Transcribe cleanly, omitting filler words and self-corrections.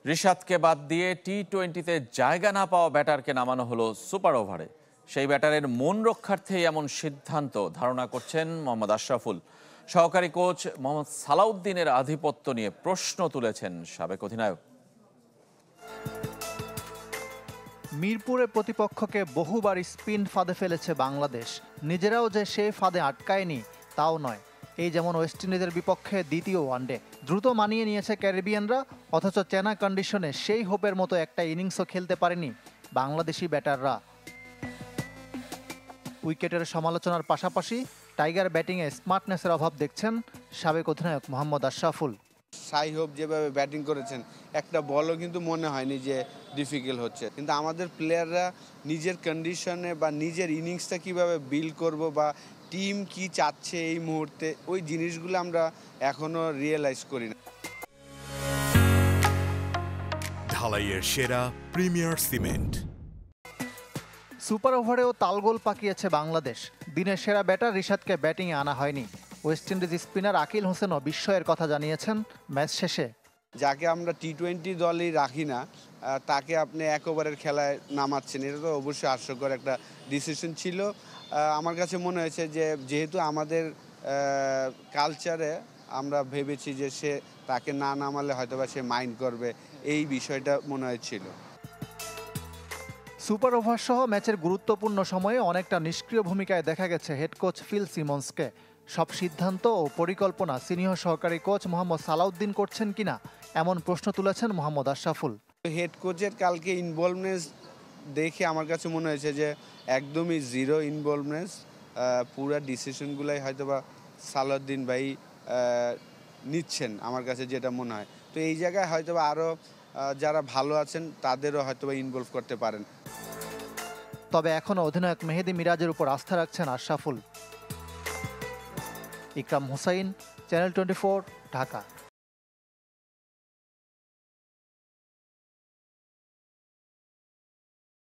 রিশাদকে বাদ দিয়ে টি-20তে জায়গা না পাওয়া ব্যাটারকে নামানো হলো সুপার ওভারে। সেই ব্যাটারের মন রক্ষার্থেই এমন সিদ্ধান্ত ধারণা করছেন মোহাম্মদ আশরাফুল। সহকারী কোচ মোহাম্মদ সালাউদ্দিনের আধিপত্য নিয়ে প্রশ্ন তুলেছেন সাবেক অধিনায়ক। মিরপুরে প্রতিপক্ষকে বহুবার স্পিন ফাঁদে ফেলেছে বাংলাদেশ, নিজেরাও যে সেই ফাঁদে আটকায়নি তাও নয়। এই যেমন ওয়েস্ট ইন্ডিজের বিপক্ষে দ্বিতীয় ওয়ানডে দ্রুত মানিয়ে নিয়েছে ক্যারিবিয়ানরা, অথচ চেনা কন্ডিশনে সেই হোপের মতো একটা ইনিংসও খেলতে পারেনি বাংলাদেশি ব্যাটাররা। উইকেটের সমালোচনার পাশাপাশি টাইগার ব্যাটিংয়ে স্মার্টনেসের অভাব দেখছেন সাবেক অধিনায়ক মোহাম্মদ আশরাফুল। শাই হোপ যেভাবে ব্যাটিং করেছেন, একটা বলও কিন্তু মনে হয়নি যে ডিফিকাল্ট হচ্ছে, কিন্তু আমাদের প্লেয়াররা নিজের কন্ডিশনে বা নিজের ইনিংসটা কিভাবে বিল্ড করব বা টিম কি চাচ্ছে এই মুহূর্তে, ওই জিনিসগুলো আমরা এখনো রিয়েলাইজ করি না। ঢালাইয়ের সেরা প্রিমিয়ার সিমেন্ট। সুপার ওভারেও তালগোল পাকিয়েছে বাংলাদেশ। দিনের সেরা ব্যাটার রিশাদকে ব্যাটিংয়ে আনা হয়নি। ওয়েস্ট ইন্ডিজ স্পিনার আকিল হোসেনও বিস্ময়ের কথা জানিয়েছেন ম্যাচ শেষে। যাকে আমরা টি-20 দলই রাখি না, তাকে আপনি এক ওভারের খেলায় নামাচ্ছেন, এটা তো অবশ্যই হাস্যকর একটা ডিসিশন ছিল। আমার কাছে মনে হয়েছে যে যেহেতু আমাদের কালচারে আমরা ভেবেছি যে তাকে না নামালে হয়তোবা সে মাইন্ড করবে, এই বিষয়টা মনে হয়েছিল। সুপার ওভার সহ ম্যাচের গুরুত্বপূর্ণ সময়ে অনেকটা নিষ্ক্রিয় ভূমিকায় দেখা গেছে হেড কোচ ফিল সিমন্সকে। সব সিদ্ধান্ত ও পরিকল্পনা সিনিয়র সহকারী কোচ মোহাম্মদ সালাউদ্দিন করছেন কিনা এমন প্রশ্ন তুলেছেন মোহাম্মদ আশরাফুল। হেড কোচের কালকে ইনভলভনেস দেখে আমার কাছে মনে হয়েছে যে একদমই জিরো ইনভলভনেস, পুরো ডিসিশনগুলাই হয়তোবা সালাউদ্দিন ভাই নিচ্ছেন, আমার কাছে যেটা মনে হয়। তো এই জায়গায় হয়তোবা আরও যারা ভালো আছেন তাদেরও হয়তোবা ইনভলভ করতে পারেন। তবে এখনও অধিনায়ক মেহেদী মিরাজের উপর আস্থা রাখছেন আশরাফুল। ইকরাম হুসাইন, চ্যানেল 24, ঢাকা।